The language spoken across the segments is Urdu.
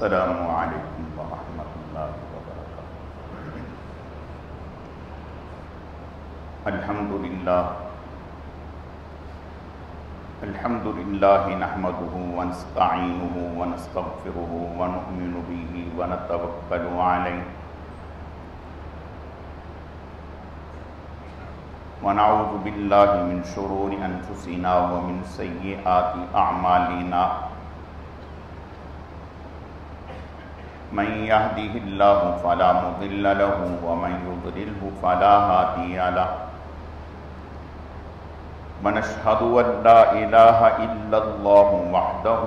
السلام علیکم ورحمۃ اللہ وبرکاتہ۔ الحمد للہ نحمده ونستعینه ونستغفره ونؤمن به ونتوکل علیہ ونعوذ باللہ من شرور انفسنا ومن سیئات اعمالنا، من يهده الله فلا مضل له ومن يضلله فلا هادي له، ونشهد أن لا إله إلا الله وحده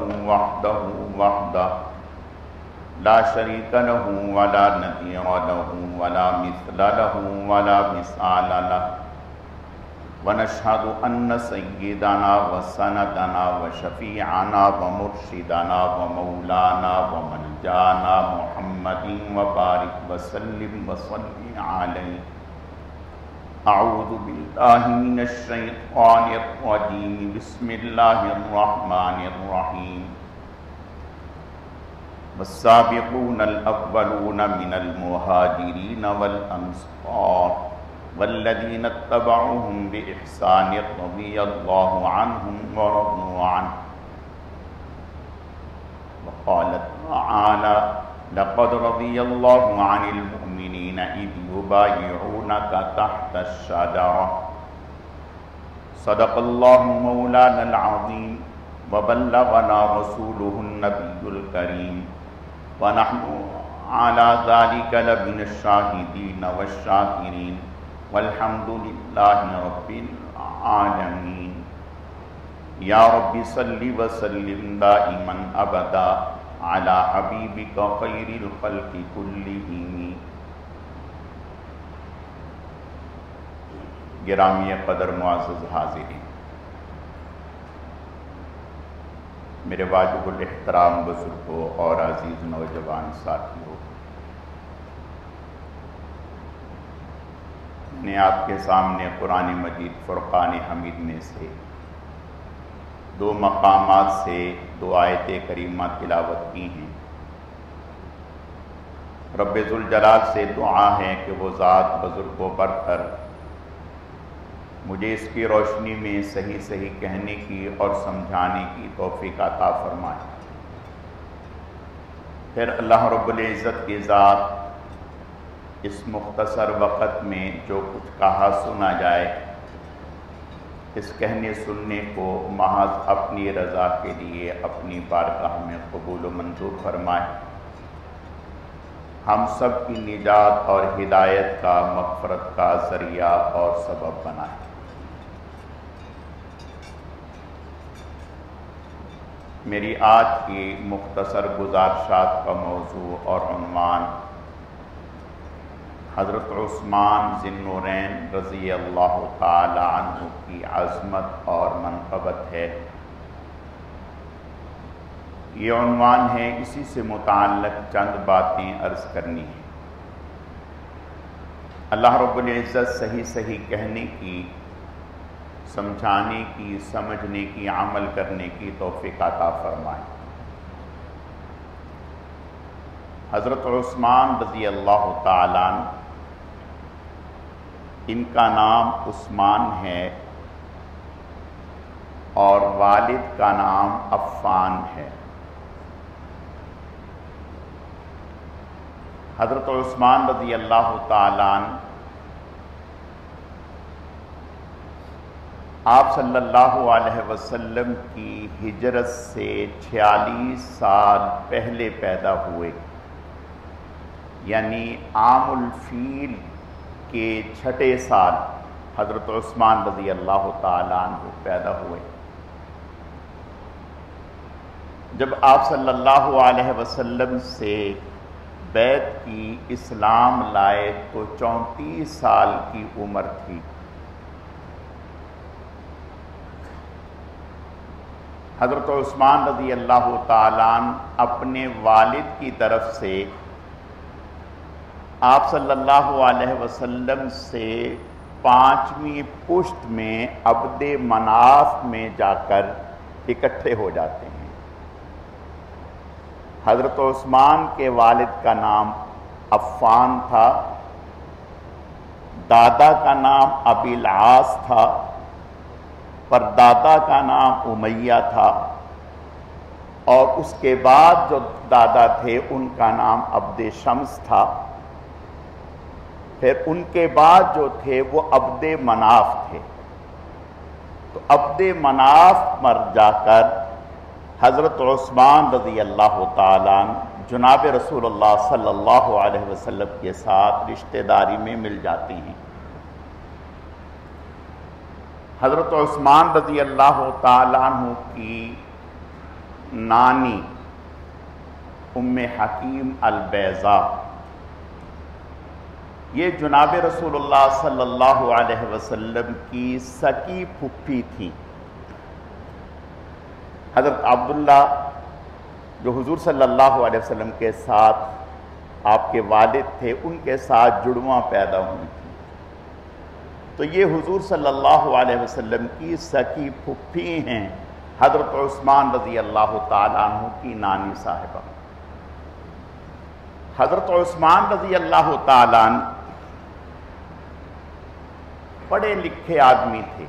لا شريك له ولا نظير له ولا مثل له ولا مثال له، ونشهد أن سيدنا وسندنا وشفيعنا ومرشدنا ومولانا وملجانا محمد وبارك وسلم وصلي عليه۔ أعوذ بالله من الشيطان الرجيم، بسم الله الرحمن الرحيم۔ والسابقون الأولون من المهاجرين والأنصار والذين اتبعوهم بإحسان رضي الله عنهم ورضوا عنه، وقال تعالى: لقد رضي الله عن المؤمنين إذ يبايعونك تحت الشجرة، صدق الله مولانا العظيم، وبلغنا رسوله النبي الكريم، ونحن على ذلك لمن الشاهدين والشاكرين، والحمد لله رب العالمين۔ یا رب صل وسلم دائما ابدا على حبیبک خیر الخلق کلہم۔ گرامی قدر معزز حاضرین، میرے واجب الاحترام بزرگوں اور عزیز نوجوان ساتھیوں، میں نے آپ کے سامنے قرآن مجید فرقان حمید میں سے 2 مقامات سے 2 آیت کریمہ تلاوت کی ہیں۔ رب ذوالجلال سے دعا ہے کہ وہ ذات بزرگ و برتر مجھے اس کی روشنی میں صحیح صحیح کہنے کی اور سمجھانے کی توفیق عطا فرمائے۔ پھر اللہ رب العزت کی ذات اس مختصر وقت میں جو کچھ کہا سنا جائے، اس کہنے سننے کو محض اپنی رضا کے لیے اپنی بارگاہ میں قبول و منظور فرمائے، ہم سب کی نجات اور ہدایت کا، مغفرت کا ذریعہ اور سبب بنائے۔ میری آج کی مختصر گزارشات کا موضوع اور عنوان حضرت عثمان ذی النورین رضی اللہ تعالی عنہ کی عظمت اور منقبت ہے۔ یہ عنوان ہے، اسی سے متعلق چند باتیں عرض کرنی ہیں۔ اللہ رب العزت صحیح صحیح کہنے کی، سمجھانے کی، سمجھنے کی، عمل کرنے کی توفیق عطا فرمائے۔ حضرت عثمان رضی اللہ تعالی عنہ، ان کا نام عثمان ہے اور والد کا نام عفان ہے۔ حضرت عثمان رضی اللہ تعالی عنہ آپ صلی اللہ علیہ وسلم کی ہجرت سے 46 سال پہلے پیدا ہوئے، یعنی عام الفیل کے 6 سال حضرت عثمان رضی اللہ تعالی عنہ پیدا ہوئے۔ جب آپ صلی اللہ علیہ وسلم سے بیعت کی، اسلام لائے تو 34 سال کی عمر تھی۔ حضرت عثمان رضی اللہ تعالی عنہ اپنے والد کی طرف سے آپ صلی اللہ علیہ وسلم سے 5ویں پشت میں عبد مناف میں جا کر اکٹھے ہو جاتے ہیں۔ حضرت عثمان کے والد کا نام عفان تھا، دادا کا نام ابی العاص تھا، پر دادا کا نام امیہ تھا، اور اس کے بعد جو دادا تھے ان کا نام عبد شمس تھا، پھر ان کے بعد جو تھے وہ عبد مناف تھے۔ تو عبد مناف مر جا کر حضرت عثمان رضی اللہ تعالیٰ عنہ جناب رسول اللہ صلی اللہ علیہ وسلم کے ساتھ رشتہ داری میں مل جاتے ہیں۔ حضرت عثمان رضی اللہ تعالیٰ عنہ کی نانی ام حکیم البیضاء یہ جناب رسول اللہ صلی اللہ علیہ وسلم کی سکی پھپھی تھی۔ حضرت عبداللہ جو حضور صلی اللہ علیہ وسلم کے ساتھ آپ کے والد تھے، ان کے ساتھ جڑواں پیدا ہوئی تھی، تو یہ حضور صلی اللہ علیہ وسلم کی سکی پھپھی ہیں، حضرت عثمان رضی اللہ تعالیٰ عنہ کی نانی صاحبہ۔ حضرت عثمان رضی اللہ تعالیٰ عنہ پڑھے لکھے آدمی تھے،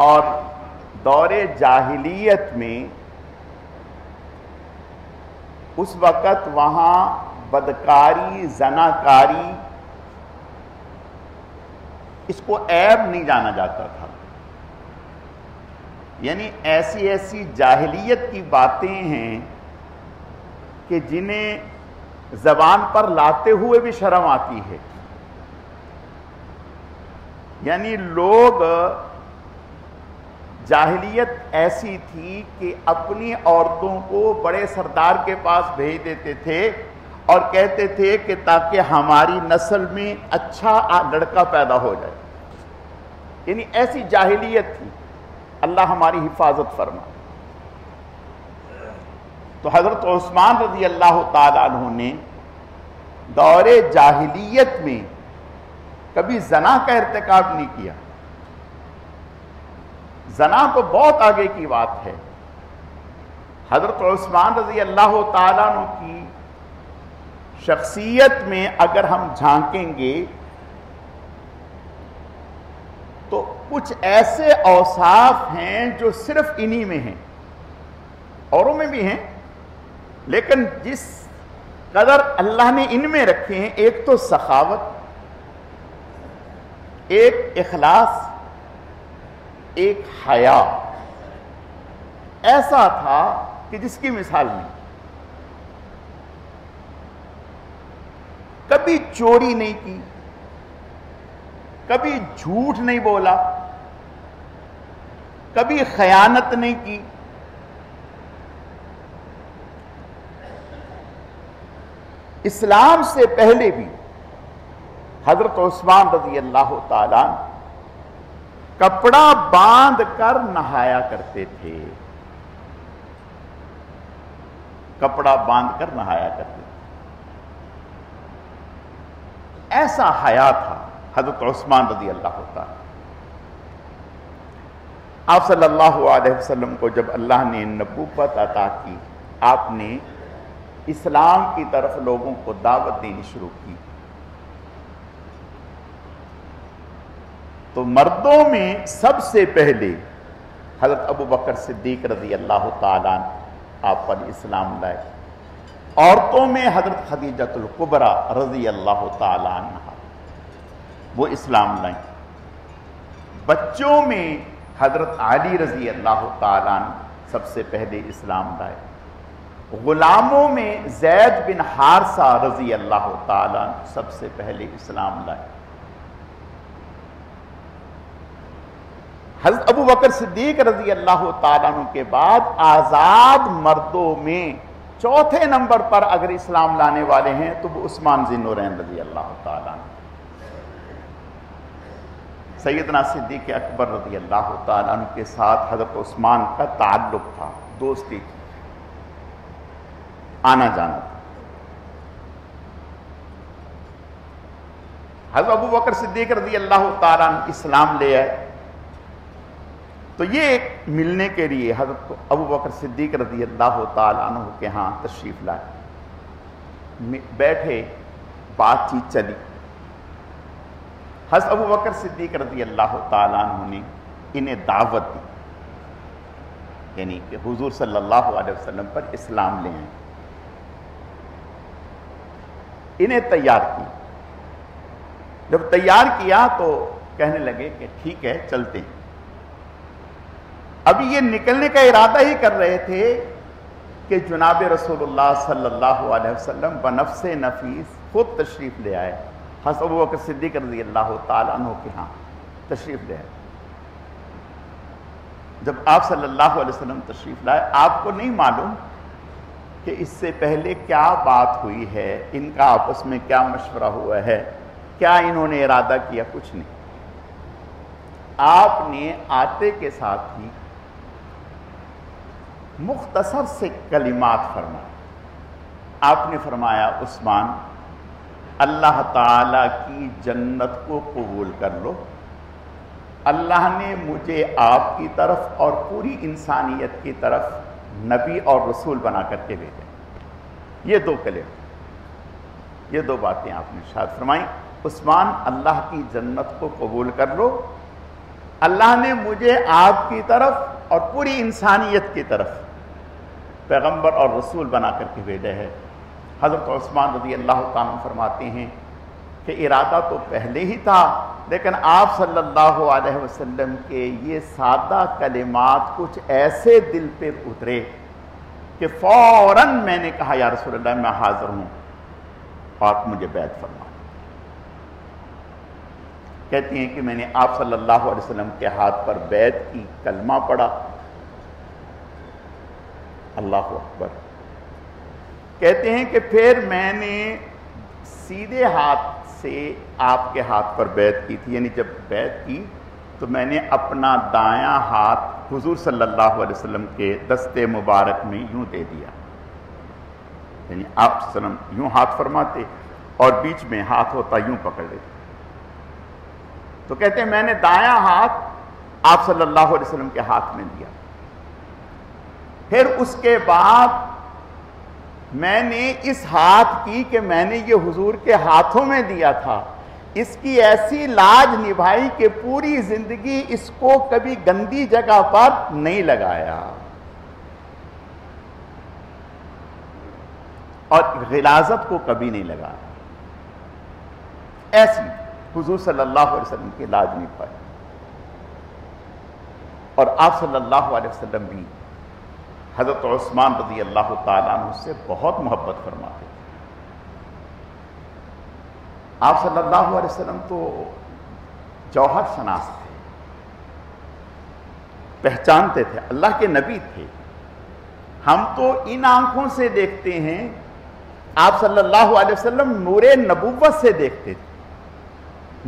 اور دور جاہلیت میں اس وقت وہاں بدکاری، زناکاری اس کو عیب نہیں جانا جاتا تھا، یعنی ایسی ایسی جاہلیت کی باتیں ہیں کہ جنہیں زبان پر لاتے ہوئے بھی شرم آتی ہے۔ یعنی لوگ جاہلیت ایسی تھی کہ اپنی عورتوں کو بڑے سردار کے پاس بھیج دیتے تھے اور کہتے تھے کہ تاکہ ہماری نسل میں اچھا لڑکا پیدا ہو جائے، یعنی ایسی جاہلیت تھی۔ اللہ ہماری حفاظت فرما۔ تو حضرت عثمان رضی اللہ تعالیٰ عنہ نے دور جاہلیت میں کبھی زنا کا ارتکاب نہیں کیا۔ زنا تو بہت آگے کی بات ہے۔ حضرت عثمان رضی اللہ تعالیٰ عنہ کی شخصیت میں اگر ہم جھانکیں گے تو کچھ ایسے اوصاف ہیں جو صرف انہی میں ہیں، اوروں میں بھی ہیں، لیکن جس قدر اللہ نے ان میں رکھے ہیں، ایک تو سخاوت، ایک اخلاص، ایک حیا، ایسا تھا کہ جس کی مثال نہیں۔ کبھی چوری نہیں کی، کبھی جھوٹ نہیں بولا، کبھی خیانت نہیں کی، اسلام سے پہلے بھی حضرت عثمان رضی اللہ تعالیٰ کپڑا باندھ کر نہایا کرتے تھے، کپڑا باندھ کر نہایا کرتے تھے، ایسا حیا تھا حضرت عثمان رضی اللہ تعالیٰ۔ آپ صلی اللہ علیہ وسلم کو جب اللہ نے نبوت عطا کی، آپ نے اسلام کی طرف لوگوں کو دعوت دینی شروع کی، تو مردوں میں سب سے پہلے حضرت ابو بکر صدیق رضی اللہ تعالیٰ آپ پر اسلام لائے، عورتوں میں حضرت خدیجۃ الکبریٰ رضی اللہ تعالیٰ عنہ وہ اسلام لائیں، بچوں میں حضرت علی رضی اللہ تعالیٰ عنہ سب سے پہلے اسلام لائے، غلاموں میں زید بن حارثہ رضی اللہ تعالیٰ عنہ سب سے پہلے اسلام لائے۔ حضرت ابو بکر صدیق رضی اللہ تعالیٰ عنہ کے بعد آزاد مردوں میں چوتھے نمبر پر اگر اسلام لانے والے ہیں تو وہ عثمان ذی النورین رضی اللہ تعالیٰ عنہ۔ سیدنا صدیق اکبر رضی اللہ تعالیٰ عنہ کے ساتھ حضرت عثمان کا تعلق تھا، دوستی تھی، آنا جانا تھا۔ حضرت ابو بکر صدیق رضی اللہ تعالیٰ عنہ اسلام لے آئے، تو یہ ایک ملنے کے لیے حضرت ابو بکر صدیق رضی اللہ تعالیٰ عنہ کے ہاں تشریف لائے، بیٹھے، بات چیت چلی۔ حضرت ابو بکر صدیق رضی اللہ تعالیٰ عنہ نے انہیں دعوت دی، یعنی کہ حضور صلی اللہ علیہ وسلم پر اسلام لے آئیں، انہیں تیار کی۔ جب تیار کیا تو کہنے لگے کہ ٹھیک ہے چلتے ہیں۔ ابھی یہ نکلنے کا ارادہ ہی کر رہے تھے کہ جناب رسول اللہ صلی اللہ علیہ وسلم بنفس نفیس خود تشریف لے آئے، حضرت ابو بکر صدیق رضی اللہ تعالیٰ عنہ کے ہاں تشریف لے آئے۔ جب آپ صلی اللہ علیہ وسلم تشریف لائے، آپ کو نہیں معلوم کہ اس سے پہلے کیا بات ہوئی ہے، ان کا آپس میں کیا مشورہ ہوا ہے، کیا انہوں نے ارادہ کیا، کچھ نہیں۔ آپ نے آتے کے ساتھ ہی مختصر سے کلمات فرمائے۔ آپ نے فرمایا عثمان، اللہ تعالیٰ کی جنت کو قبول کر لو، اللہ نے مجھے آپ کی طرف اور پوری انسانیت کی طرف نبی اور رسول بنا کر کے بھیجا۔ یہ دو کلمے، یہ دو باتیں آپ نے ارشاد فرمائیں، عثمان اللہ کی جنت کو قبول کر لو، اللہ نے مجھے آپ کی طرف اور پوری انسانیت کی طرف پیغمبر اور رسول بنا کر کے بھیجا ہے۔ حضرت عثمان رضی اللہ تعالیٰ فرماتے ہیں کہ ارادہ تو پہلے ہی تھا، لیکن آپ صلی اللہ علیہ وسلم کے یہ سادہ کلمات کچھ ایسے دل پہ اترے کہ فوراً میں نے کہا یا رسول اللہ میں حاضر ہوں، آپ مجھے بیعت فرما۔ کہتی ہیں کہ میں نے آپ صلی اللہ علیہ وسلم کے ہاتھ پر بیعت کی، کلمہ پڑھا، اللہ اکبر۔ کہتے ہیں کہ پھر میں نے سیدھے ہاتھ سے آپ کے ہاتھ پر بیعت کی تھی، یعنی جب بیعت کی تو میں نے اپنا دایاں ہاتھ حضور صلی اللہ علیہ وسلم کے دستے مبارک میں یوں دے دیا، یعنی آپ صلی اللہ علیہ وسلم یوں ہاتھ فرماتے اور بیچ میں ہاتھ ہوتا یوں پکڑ لیتے۔ تو کہتے ہیں میں نے دایاں ہاتھ آپ صلی اللہ علیہ وسلم کے ہاتھ میں دیا، پھر اس کے بعد میں نے اس ہاتھ کی کہ میں نے یہ حضور کے ہاتھوں میں دیا تھا، اس کی ایسی لاج نبھائی کہ پوری زندگی اس کو کبھی گندی جگہ پر نہیں لگایا اور غلاظت کو کبھی نہیں لگایا، ایسی حضور صلی اللہ علیہ وسلم کی لاج نبھائی۔ اور آپ صلی اللہ علیہ وسلم بھی حضرت عثمان رضی اللہ تعالیٰ عنہ سے بہت محبت فرماتے تھے۔ آپ صلی اللہ علیہ وسلم تو جوہر شناس تھے، پہچانتے تھے، اللہ کے نبی تھے۔ ہم تو ان آنکھوں سے دیکھتے ہیں، آپ صلی اللہ علیہ وسلم نور نبوت سے دیکھتے تھے،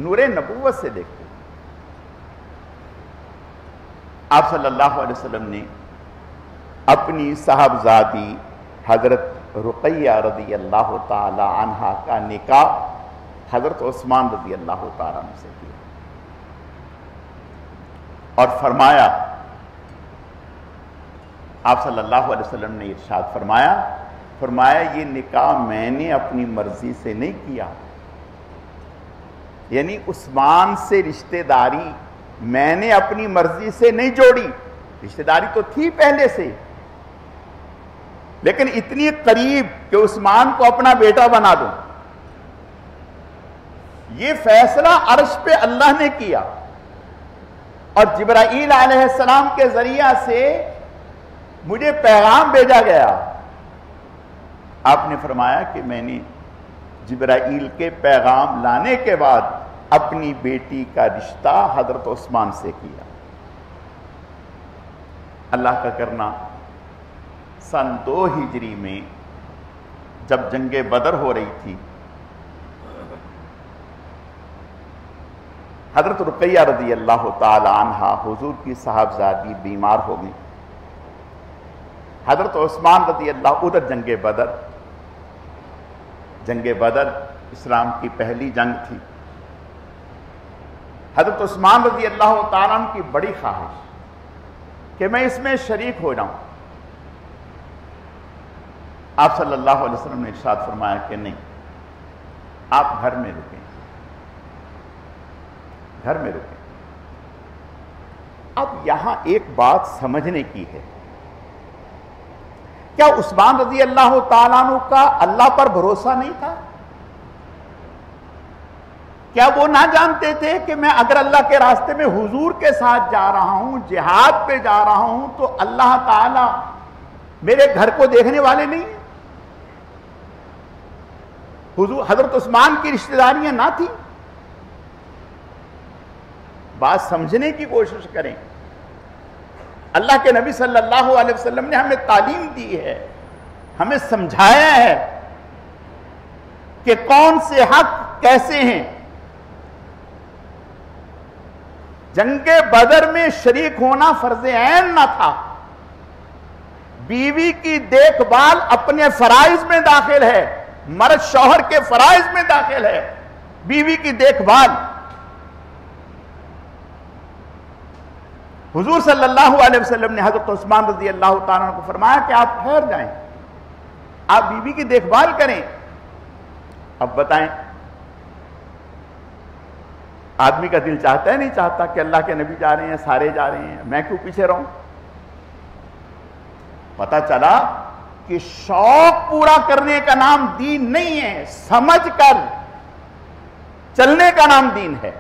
نور نبوت سے دیکھتے تھے۔ آپ صلی اللہ علیہ وسلم نے اپنی صاحبزادی حضرت رقیہ رضی اللہ تعالی عنہا کا نکاح حضرت عثمان رضی اللہ تعالیٰ عنہ سے کیا اور فرمایا، آپ صلی اللہ علیہ وسلم نے ارشاد فرمایا یہ نکاح میں نے اپنی مرضی سے نہیں کیا، یعنی عثمان سے رشتہ داری میں نے اپنی مرضی سے نہیں جوڑی، رشتہ داری تو تھی پہلے سے، لیکن اتنی قریب کہ عثمان کو اپنا بیٹا بنا دو، یہ فیصلہ عرش پہ اللہ نے کیا اور جبرائیل علیہ السلام کے ذریعہ سے مجھے پیغام بھیجا گیا۔ آپ نے فرمایا کہ میں نے جبرائیل کے پیغام لانے کے بعد اپنی بیٹی کا رشتہ حضرت عثمان سے کیا۔ اللہ کا کرنا، سن 2 ہجری میں جب جنگ بدر ہو رہی تھی، حضرت رقیہ رضی اللہ تعالی عنہا حضور کی صاحبزادی بیمار ہو گئی۔ حضرت عثمان رضی اللہ، ادھر جنگ بدر اسلام کی پہلی جنگ تھی۔ حضرت عثمان رضی اللہ تعالیٰ عنہ کی بڑی خواہش کہ میں اس میں شریک ہو جاؤں. آپ صلی اللہ علیہ وسلم نے ارشاد فرمایا کہ نہیں، آپ گھر میں رکیں، گھر میں رکیں. اب یہاں ایک بات سمجھنے کی ہے، کیا عثمان رضی اللہ تعالیٰ عنہ کا اللہ پر بھروسہ نہیں تھا؟ کیا وہ نہ جانتے تھے کہ میں اگر اللہ کے راستے میں حضور کے ساتھ جا رہا ہوں، جہاد پہ جا رہا ہوں، تو اللہ تعالیٰ میرے گھر کو دیکھنے والے نہیں ہیں؟ حضور حضرت عثمان کی رشتہ داریاں نہ تھی؟ بات سمجھنے کی کوشش کریں. اللہ کے نبی صلی اللہ علیہ وسلم نے ہمیں تعلیم دی ہے، ہمیں سمجھایا ہے کہ کون سے حق کیسے ہیں. جنگ بدر میں شریک ہونا فرض عین نہ تھا. بیوی کی دیکھ بھال اپنے فرائض میں داخل ہے، مرد شوہر کے فرائض میں داخل ہے. بیوی کی دیکھ بھال حضور صلی اللہ علیہ وسلم نے حضرت عثمان رضی اللہ تعالیٰ عنہ کو فرمایا کہ آپ ٹھہر جائیں، آپ بیوی کی دیکھ بھال کریں. اب بتائیں، آدمی کا دل چاہتا ہے نہیں چاہتا کہ اللہ کے نبی جا رہے ہیں، سارے جا رہے ہیں، میں کیوں پیچھے رہوں؟ پتہ چلا کہ شوق پورا کرنے کا نام دین نہیں ہے، سمجھ کر چلنے کا نام دین ہے.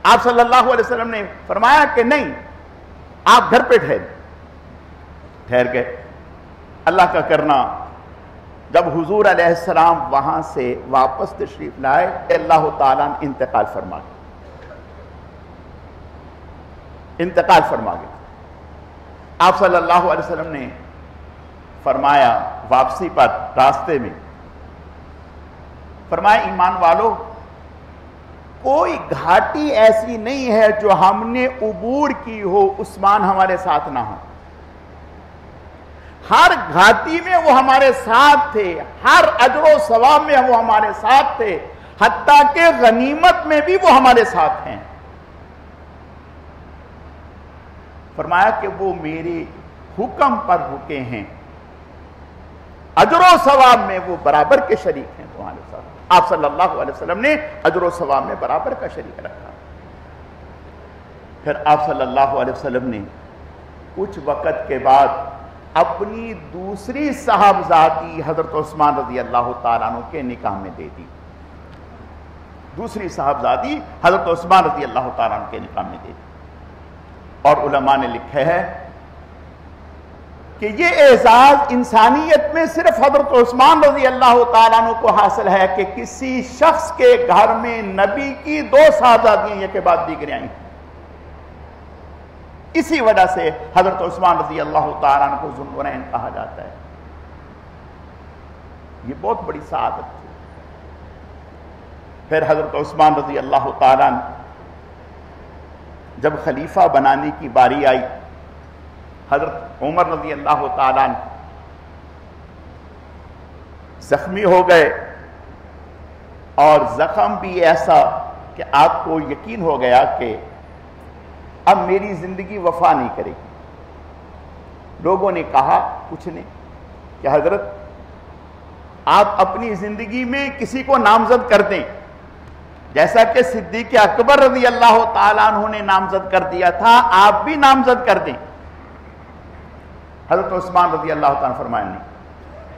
آپ صلی اللہ علیہ وسلم نے فرمایا کہ نہیں، آپ گھر پہ ٹھہر گئے. اللہ کا کرنا، جب حضور علیہ السلام وہاں سے واپس تشریف لائے، اللہ تعالیٰ نے انتقال فرما گیا. آپ صلی اللہ علیہ وسلم نے فرمایا واپسی پر راستے میں، فرمایا ایمان والو، کوئی گھاٹی ایسی نہیں ہے جو ہم نے عبور کی ہو عثمان ہمارے ساتھ نہ ہو. ہر گھاٹی میں وہ ہمارے ساتھ تھے، ہر اجر و ثواب میں وہ ہمارے ساتھ تھے، حتیٰ کہ غنیمت میں بھی وہ ہمارے ساتھ ہیں. فرمایا کہ وہ میرے حکم پر رکے ہیں، اجر و ثواب میں وہ برابر کے شریک ہیں تمہارے ساتھ. آپ صلی اللہ علیہ وسلم نے اجر و ثواب میں برابر کا شریک رکھا. پھر آپ صلی اللہ علیہ وسلم نے کچھ وقت کے بعد اپنی دوسری صاحبزادی حضرت عثمان رضی اللہ تعالیٰ عنہ کے نکاح میں دے دی. دوسری صاحبزادی حضرت عثمان رضی اللہ تعالیٰ عنہ کے نکاح میں دے دی. اور علماء نے لکھا ہے کہ یہ اعزاز انسانیت میں صرف حضرت عثمان رضی اللہ تعالیٰ عنہ کو حاصل ہے کہ کسی شخص کے گھر میں نبی کی دو صاحبزادیاں ایک کے بعد دیگریں آئیں. اسی وجہ سے حضرت عثمان رضی اللہ تعالیٰ عنہ کو ذو النورین کہا جاتا ہے. یہ بہت بڑی سعادت تھی. پھر حضرت عثمان رضی اللہ تعالیٰ عنہ جب خلیفہ بنانے کی باری آئی، حضرت عمر رضی اللہ تعالیٰ عنہ زخمی ہو گئے، اور زخم بھی ایسا کہ آپ کو یقین ہو گیا کہ اب میری زندگی وفا نہیں کرے گی. لوگوں نے کہا کچھ نہیں کہ حضرت آپ اپنی زندگی میں کسی کو نامزد کر دیں، جیسا کہ صدیق اکبر رضی اللہ تعالیٰ عنہ نے نامزد کر دیا تھا، آپ بھی نامزد کر دیں. حضرت عثمان رضی اللہ تعالیٰ فرمایا نہیں.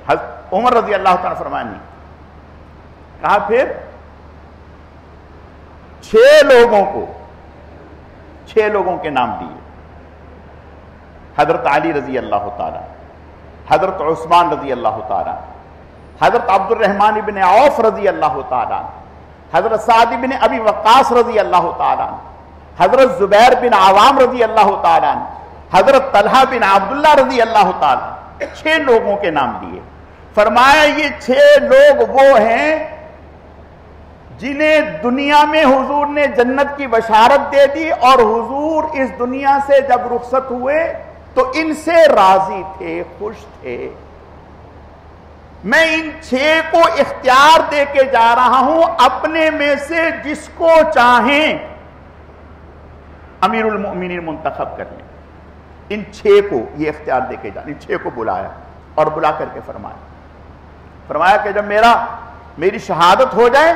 حضرت عمر رضی اللہ تعالیٰ فرمایا نہیں. کہا پھر 6 لوگوں کے نام دیے. حضرت علی رضی اللہ تعالیٰ، حضرت عثمان رضی اللہ تعالیٰ، حضرت عبد الرحمن بن عوف رضی اللہ تعالیٰ، حضرت سعد بن ابی وقاص رضی اللہ تعالیٰ، حضرت زبیر بن عوام رضی اللہ تعالیٰ، حضرت طلحہ بن عبداللہ رضی اللہ تعالیٰ. 6 لوگوں کے نام دیے. فرمایا یہ 6 لوگ وہ ہیں جنہیں دنیا میں حضور نے جنت کی بشارت دے دی، اور حضور اس دنیا سے جب رخصت ہوئے تو ان سے راضی تھے، خوش تھے. میں ان 6 کو اختیار دے کے جا رہا ہوں، اپنے میں سے جس کو چاہیں امیر المؤمنین منتخب کر لیں. ان 6 کو یہ اختیار دے کے ان 6 کو بلایا اور بلا کر کے فرمایا کہ جب میری شہادت ہو جائے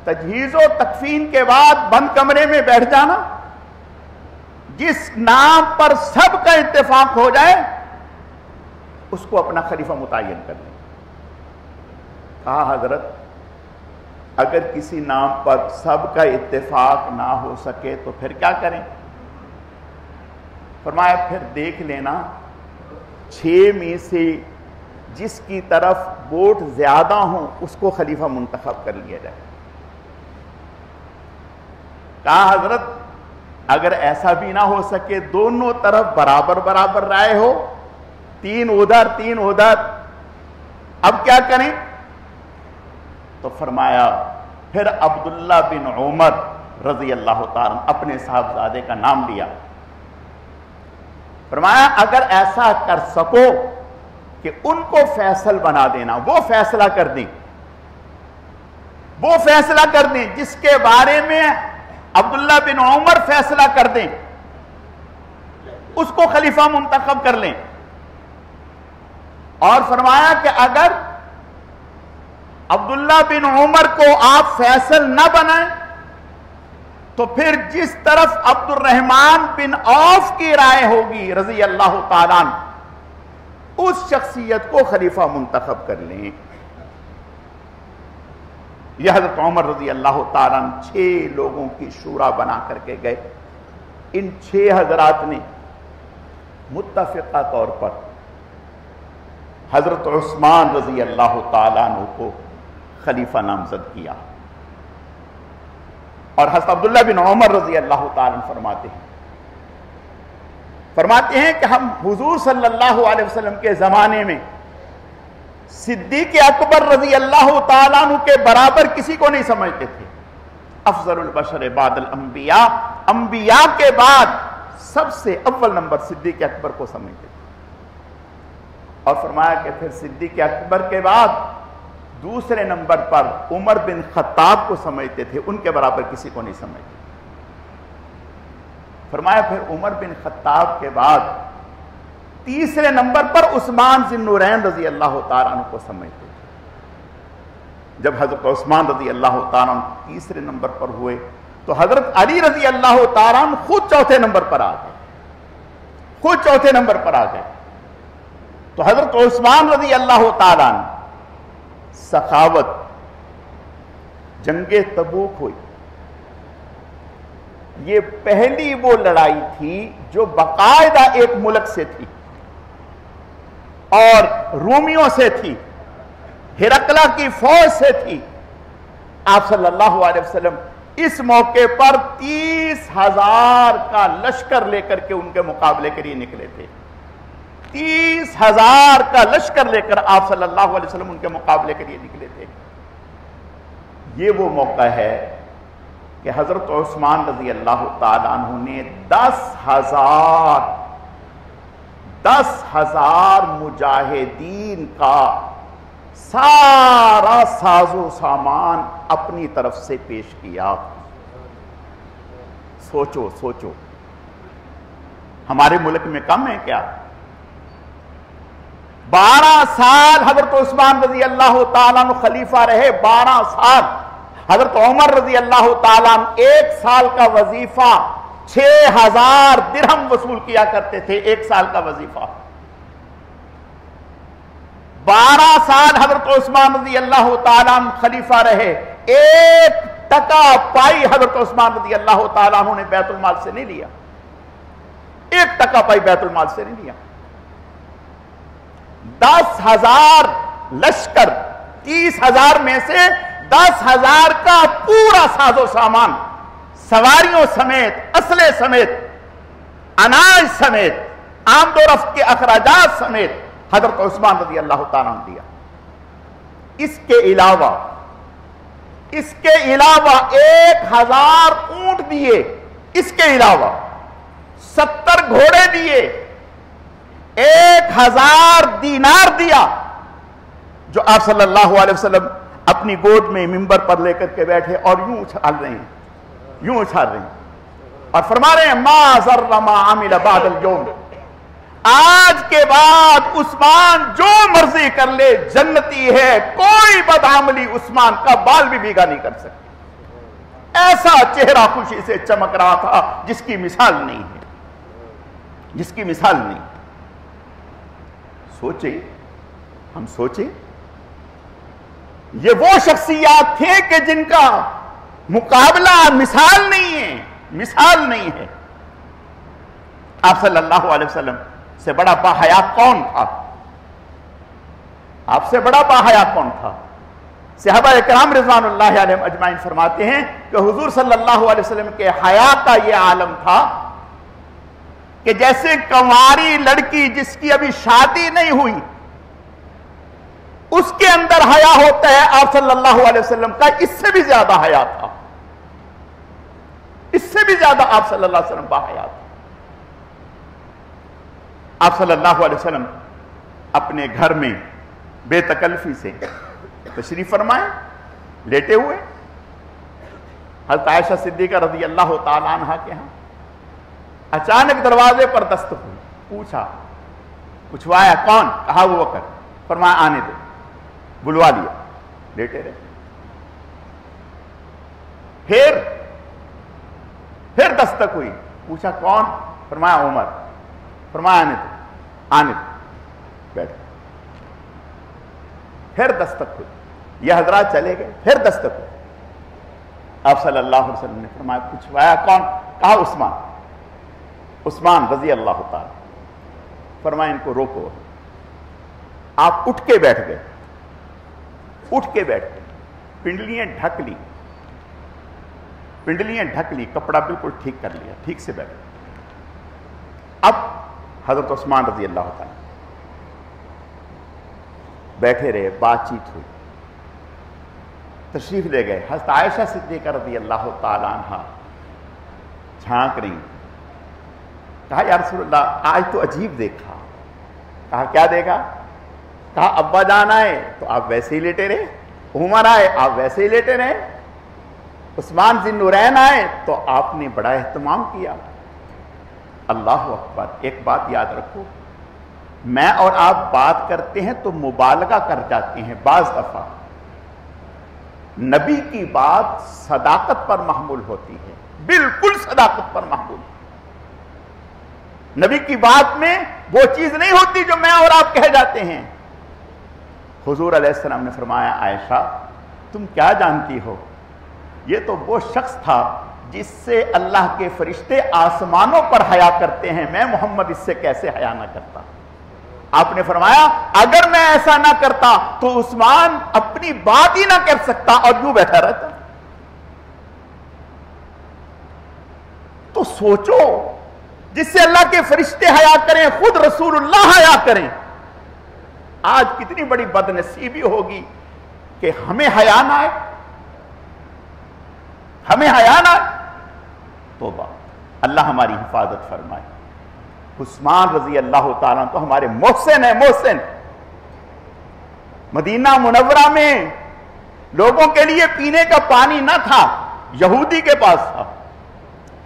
تجہیز و تکفین کے بعد بند کمرے میں بیٹھ جانا، جس نام پر سب کا اتفاق ہو جائے اس کو اپنا خلیفہ متعین کر لیں۔ کہا حضرت اگر کسی نام پر سب کا اتفاق نہ ہو سکے تو پھر کیا کریں؟ فرمایا پھر دیکھ لینا 6 میں سے جس کی طرف ووٹ زیادہ ہوں اس کو خلیفہ منتخب کر لیا جائے۔ کہا حضرت اگر ایسا بھی نہ ہو سکے، دونوں طرف برابر رائے ہو، 3 ادھر 3 ادھر، اب کیا کریں؟ تو فرمایا پھر عبداللہ بن عمر رضی اللہ تعالیٰ اپنے صاحبزادے کا نام لیا۔ فرمایا اگر ایسا کر سکو کہ ان کو فیصل بنا دینا، وہ فیصلہ کر دیں جس کے بارے میں عبداللہ بن عمر فیصلہ کر دیں، اس کو خلیفہ منتخب کر لیں۔ اور فرمایا کہ اگر عبداللہ بن عمر کو آپ فیصل نہ بنائیں تو پھر جس طرف عبد الرحمن بن عوف کی رائے ہوگی رضی اللہ تعالیٰ عنہ، اس شخصیت کو خلیفہ منتخب کر لیں۔ یہ حضرت عمر رضی اللہ تعالیٰ عنہ 6 لوگوں کی شورا بنا کر کے گئے۔ ان 6 حضرات نے متفقہ طور پر حضرت عثمان رضی اللہ تعالیٰ عنہ کو خلیفہ نامزد کیا، اور حضرت عبداللہ بن عمر رضی اللہ تعالیٰ عنہ فرماتے ہیں کہ ہم حضور صلی اللہ علیہ وسلم کے زمانے میں صدیق اکبر رضی اللہ تعالیٰ عنہ کے برابر کسی کو نہیں سمجھتے تھے۔ افضل البشر بعد الانبیاء، انبیاء کے بعد سب سے اول نمبر صدیق اکبر کو سمجھتے تھے، اور فرمایا کہ پھر صدیق اکبر کے بعد دوسرے نمبر پر عمر بن خطاب کو سمجھتے تھے، ان کے برابر کسی کو نہیں سمجھتے۔ فرمایا پھر عمر بن خطاب کے بعد تیسرے نمبر پر عثمان ذی النورین رضی اللہ تعالیٰ عنہ کو سمجھتے تھے۔ جب حضرت عثمان رضی اللہ تعالیٰ عنہ تیسرے نمبر پر ہوئے تو حضرت علی رضی اللہ تعالیٰ عنہ خود چوتھے نمبر پر آ گئے، تو حضرت عثمان رضی اللہ تعالیٰ عنہ سخاوت، جنگ تبوک ہوئی، یہ پہلی وہ لڑائی تھی جو باقاعدہ ایک ملک سے تھی اور رومیوں سے تھی، ہرقلہ کی فوج سے تھی۔ آپ صلی اللہ علیہ وسلم اس موقع پر 30,000 کا لشکر لے کر کے ان کے مقابلے کے لیے نکلے تھے۔ 30,000 کا لشکر لے کر آپ صلی اللہ علیہ وسلم ان کے مقابلے کے لیے نکلے تھے۔ یہ وہ موقع ہے کہ حضرت عثمان رضی اللہ تعالیٰ عنہ نے 10,000 مجاہدین کا سارا ساز و سامان اپنی طرف سے پیش کیا۔ سوچو ہمارے ملک میں کم ہے کیا؟ 12 سال حضرت عثمان رضی اللہ تعالیٰ عنہ خلیفہ رہے، 12 سال۔ حضرت عمر رضی اللہ تعالیٰ عنہ 1 سال کا وظیفہ 6,000 درہم وصول کیا کرتے تھے، 1 سال کا وظیفہ۔ 12 سال حضرت عثمان رضی اللہ تعالیٰ عنہ خلیفہ رہے، 1 ٹکا پائی حضرت عثمان رضی اللہ تعالیٰ عنہ نے بیت المال سے نہیں لیا، 1 ٹکا پائی بیت المال سے نہیں لیا۔ 10,000 لشکر، 30,000 میں سے 10,000 کا پورا ساز و سامان، سواریوں سمیت، اسلحے سمیت، اناج سمیت، آمد و رفت کے اخراجات سمیت حضرت عثمان رضی اللہ تعالیٰ نے دیا۔ اس کے علاوہ 1,000 اونٹ دیے، اس کے علاوہ 70 گھوڑے دیے، 1,000 دینار دیا، جو آپ صلی اللہ علیہ وسلم اپنی گود میں منبر پر لے کر کے بیٹھے اور یوں اچھال رہے ہیں اور فرما رہے ہیں ما ضر ما عمل بعد اليوم، آج کے بعد عثمان جو مرضی کر لے جنتی ہے، کوئی بدعملی عثمان کا بال بھی بھیگا نہیں کر سکتی۔ ایسا چہرہ خوشی سے چمک رہا تھا جس کی مثال نہیں ہے، جس کی مثال نہیں۔ سوچیں، ہم سوچیں، یہ وہ شخصیات تھے کہ جن کا مقابلہ مثال نہیں ہے، مثال نہیں ہے۔ آپ صلی اللہ علیہ وسلم سے بڑا باحیا کون تھا؟ آپ سے بڑا باحیا کون تھا؟ صحابہ اکرام رضوان اللہ علیہم اجمعین فرماتے ہیں کہ حضور صلی اللہ علیہ وسلم کے حیا کا یہ عالم تھا کہ جیسے کنواری لڑکی جس کی ابھی شادی نہیں ہوئی اس کے اندر حیا ہوتا ہے، آپ صلی اللہ علیہ وسلم کا اس سے بھی زیادہ حیا تھا، اس سے بھی زیادہ آپ صلی اللہ علیہ وسلم باحیا تھا۔ آپ صلی اللہ علیہ وسلم اپنے گھر میں بے تکلفی سے تشریف فرمائے، لیٹے ہوئے، حضرت عائشہ صدیقہ رضی اللہ تعالی عنہا کے ہاں اچانک دروازے پر دستک ہوئی، پوچھا، پوچھوایا کون؟ کہا وہ بکر، فرمایا آنے دو، بلوا لیا، لیٹے رہے۔ پھر دستک ہوئی، پوچھا کون؟ فرمایا عمر، فرمایا آنے دو، آنے دو، بیٹھ۔ پھر دستک ہوئی، یہ حضرات چلے گئے، پھر دستک ہوئی، آپ صلی اللہ علیہ وسلم نے فرمایا، پوچھوایا کون؟ کہا عثمان، عثمان رضی اللہ تعالی۔ فرمایا ان کو روکو۔ آپ اٹھ کے بیٹھ گئے، اٹھ کے بیٹھ گئے، پنڈلیاں ڈھک لی، پنڈلیاں ڈھک لی، کپڑا بالکل ٹھیک کر لیا، ٹھیک سے بیٹھ گئے۔ اب حضرت عثمان رضی اللہ تعالی بیٹھے رہے، بات چیت ہوئی، تشریف لے گئے۔ حضرت عائشہ صدیقہ رضی اللہ تعالی عنہ جھانک رہی، کہا یا رسول اللہ آج تو عجیب دیکھا۔ کہا کیا دیکھا؟ کہا ابا جان آئے تو آپ ویسے ہی لیٹے رہے، عمر آئے آپ ویسے ہی لیٹے رہے، عثمان ذی النورین آئے تو آپ نے بڑا اہتمام کیا۔ اللہ اکبر! ایک بات یاد رکھو، میں اور آپ بات کرتے ہیں تو مبالغہ کر جاتے ہیں بعض دفعہ، نبی کی بات صداقت پر محمول ہوتی ہے، بالکل صداقت پر محمول۔ نبی کی بات میں وہ چیز نہیں ہوتی جو میں اور آپ کہہ جاتے ہیں۔ حضور علیہ السلام نے فرمایا عائشہ تم کیا جانتی ہو، یہ تو وہ شخص تھا جس سے اللہ کے فرشتے آسمانوں پر حیا کرتے ہیں، میں محمد اس سے کیسے حیا نہ کرتا۔ آپ نے فرمایا اگر میں ایسا نہ کرتا تو عثمان اپنی بات ہی نہ کر سکتا اور یوں بیٹھا رہتا۔ تو سوچو، جس سے اللہ کے فرشتے حیا کریں، خود رسول اللہ حیا کریں، آج کتنی بڑی بد نصیبی ہوگی کہ ہمیں حیا نہ آئے، ہمیں حیا نہ آئے۔ توبہ، اللہ ہماری حفاظت فرمائے۔ عثمان رضی اللہ تعالیٰ تو ہمارے محسن ہیں، محسن۔ مدینہ منورہ میں لوگوں کے لیے پینے کا پانی نہ تھا، یہودی کے پاس تھا،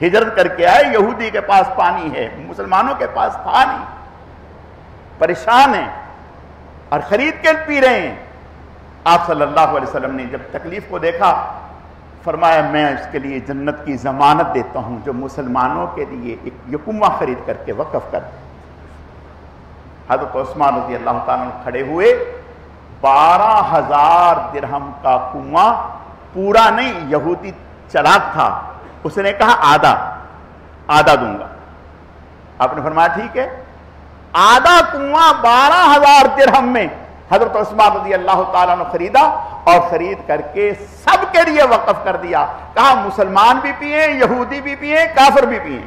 ہجرت کر کے آئے، یہودی کے پاس پانی ہے، مسلمانوں کے پاس تھا نہیں، پریشان ہیں اور خرید کے پی رہے ہیں۔ آپ صلی اللہ علیہ وسلم نے جب تکلیف کو دیکھا فرمایا میں اس کے لیے جنت کی ضمانت دیتا ہوں جو مسلمانوں کے لیے ایک یکمہ خرید کر کے وقف کر دے۔ حضرت عثمان رضی اللہ تعالیٰ عنہ کھڑے ہوئے، 12,000 درہم کا کنواں، پورا نہیں، یہودی چلاک تھا، اس نے کہا آدھا دوں گا۔ آپ نے فرمایا ٹھیک ہے، آدھا کنواں 12,000 درہم میں حضرت عثمان رضی اللہ تعالیٰ عنہ خریدا اور خرید کر کے سب کے لیے وقف کر دیا۔ کہا مسلمان بھی پئیں، یہودی بھی پئیں، کافر بھی پئیں۔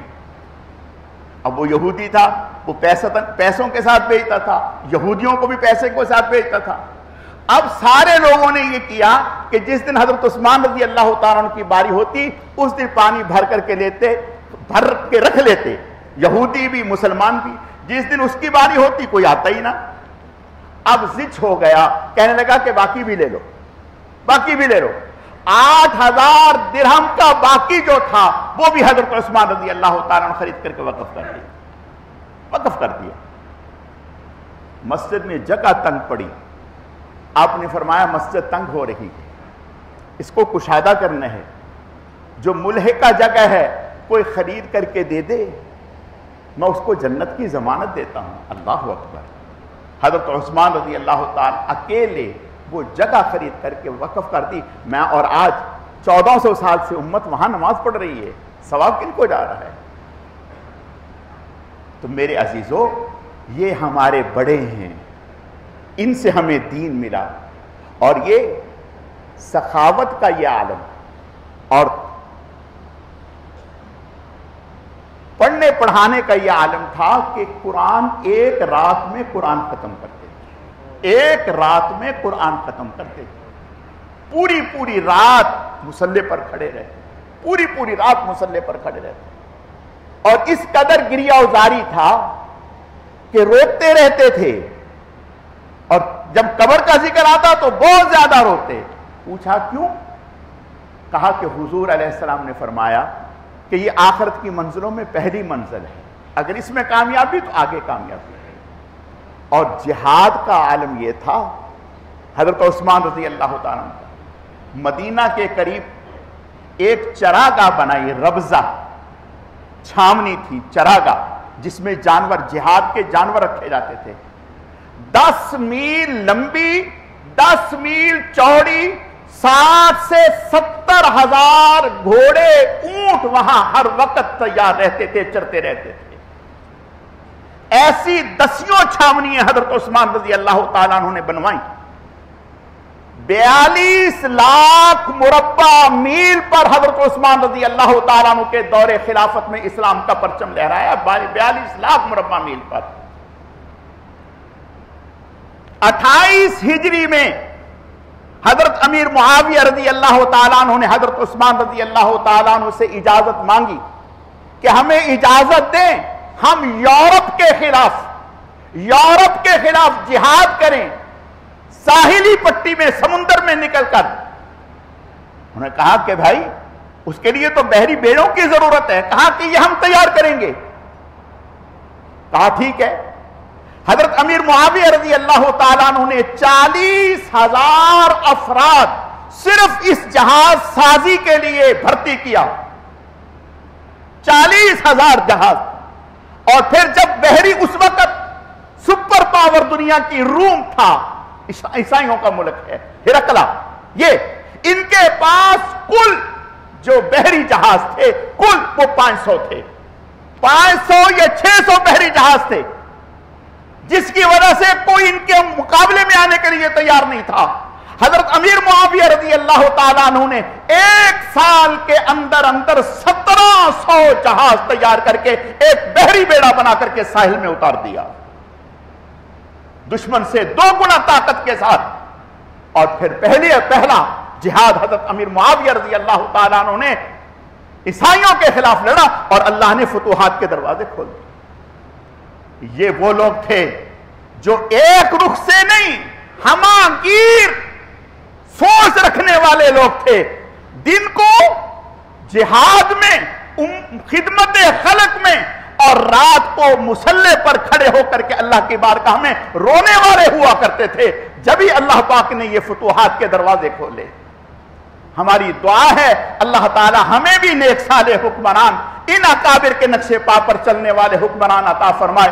اب وہ یہودی تھا، وہ پیسوں کے ساتھ بیچتا تھا، یہودیوں کو بھی پیسے کے ساتھ بیچتا تھا۔ اب سارے لوگوں نے یہ کیا کہ جس دن حضرت عثمان رضی اللہ تعالیٰ عنہ کی باری ہوتی اس دن پانی بھر کر کے لیتے، بھر کے رکھ لیتے، یہودی بھی مسلمان بھی۔ جس دن اس کی باری ہوتی کوئی آتا ہی نہ۔ اب زچ ہو گیا، کہنے لگا کہ باقی بھی لے لو، باقی بھی لے لو۔ 8,000 درہم کا باقی جو تھا وہ بھی حضرت عثمان رضی اللہ تعالیٰ عنہ خرید کر کے وقف کر دیا، وقف کر دیا۔ مسجد میں جگہ تنگ پڑی، آپ نے فرمایا مسجد تنگ ہو رہی ہے، اس کو کشادہ کرنا ہے، جو ملحقہ جگہ ہے کوئی خرید کر کے دے دے، میں اس کو جنت کی ضمانت دیتا ہوں۔ اللہ اکبر۔ حضرت عثمان رضی اللہ تعالیٰ اکیلے وہ جگہ خرید کر کے وقف کر دی۔ میں اور آج 1400 سال سے امت وہاں نماز پڑھ رہی ہے، ثواب کن کو جا رہا ہے؟ تو میرے عزیزو، یہ ہمارے بڑے ہیں، ان سے ہمیں دین ملا، اور یہ سخاوت کا یہ عالم اور پڑھنے پڑھانے کا یہ عالم تھا کہ قرآن ایک رات میں قرآن ختم کرتے تھے، ایک رات میں قرآن ختم کرتے تھے، پوری پوری رات مصلی پر کھڑے رہتے، پوری پوری رات مصلی پر کھڑے رہتے، اور اس قدر گریہ وزاری تھا کہ روتے رہتے تھے، اور جب قبر کا ذکر آتا تو بہت زیادہ روتے۔ پوچھا کیوں؟ کہا کہ حضور علیہ السلام نے فرمایا کہ یہ آخرت کی منزلوں میں پہلی منزل ہے، اگر اس میں کامیابی تو آگے کامیابی ہے۔ اور جہاد کا عالم یہ تھا۔ حضرت عثمان رضی اللہ تعالیٰ عنہ مدینہ کے قریب ایک چراگاہ بنائی، ربضہ چھاونی تھی، چراگاہ جس میں جانور، جہاد کے جانور رکھے جاتے تھے، 10 میل لمبی، 10 میل چوڑی، 60 سے 70 ہزار گھوڑے، اونٹ وہاں ہر وقت تیار رہتے تھے، چرتے رہتے تھے۔ ایسی 10 چھاونیاں حضرت عثمان رضی اللہ تعالیٰ عنہ نے بنوائی۔ 42 لاکھ مربع میل پر حضرت عثمان رضی اللہ تعالیٰ عنہ کے دور خلافت میں اسلام کا پرچم لہرایا، 42 لاکھ مربع میل پر۔ 28 ہجری میں حضرت امیر معاویہ رضی اللہ تعالیٰ عنہ نے حضرت عثمان رضی اللہ تعالیٰ عنہ سے اجازت مانگی کہ ہمیں اجازت دیں ہم یورپ کے خلاف جہاد کریں، ساحلی پٹی میں، سمندر میں نکل کر۔ انہوں نے کہا کہ بھائی اس کے لیے تو بحری بیڑوں کی ضرورت ہے، کہا کہ یہ ہم تیار کریں گے۔ کہا ٹھیک ہے۔ حضرت امیر معاویہ رضی اللہ تعالیٰ عنہ نے 40,000 افراد صرف اس جہاز سازی کے لیے بھرتی کیا، 40,000 جہاز۔ اور پھر جب بحری، اس وقت سپر پاور دنیا کی روم تھا، عیسائیوں کا ملک ہے، ہرقلہ، یہ ان کے پاس کل جو بحری جہاز تھے کل وہ 500 تھے، 500 یا 600 بحری جہاز تھے، جس کی وجہ سے کوئی ان کے مقابلے میں آنے کے لیے تیار نہیں تھا۔ حضرت امیر معاویہ رضی اللہ تعالیٰ عنہ نے 1 سال کے اندر 1700 جہاز تیار کر کے ایک بحری بیڑا بنا کر کے ساحل میں اتار دیا، دشمن سے 2 گنا طاقت کے ساتھ۔ اور پھر پہلا جہاد حضرت امیر معاویہ رضی اللہ تعالیٰ عنہ نے عیسائیوں کے خلاف لڑا، اور اللہ نے فتوحات کے دروازے کھول دیے۔ یہ وہ لوگ تھے جو ایک رخ سے نہیں، ہماگیر سوچ رکھنے والے لوگ تھے، دن کو جہاد میں، خدمت خلق میں، اور رات کو مصلی پر کھڑے ہو کر کے اللہ کی بارگاہ میں رونے والے ہوا کرتے تھے۔ جبھی اللہ پاک نے یہ فتوحات کے دروازے کھولے۔ ہماری دعا ہے اللہ تعالی ہمیں بھی نیک صالح حکمران، ان اکابر کے نقشے پا پر چلنے والے حکمران عطا فرمائے۔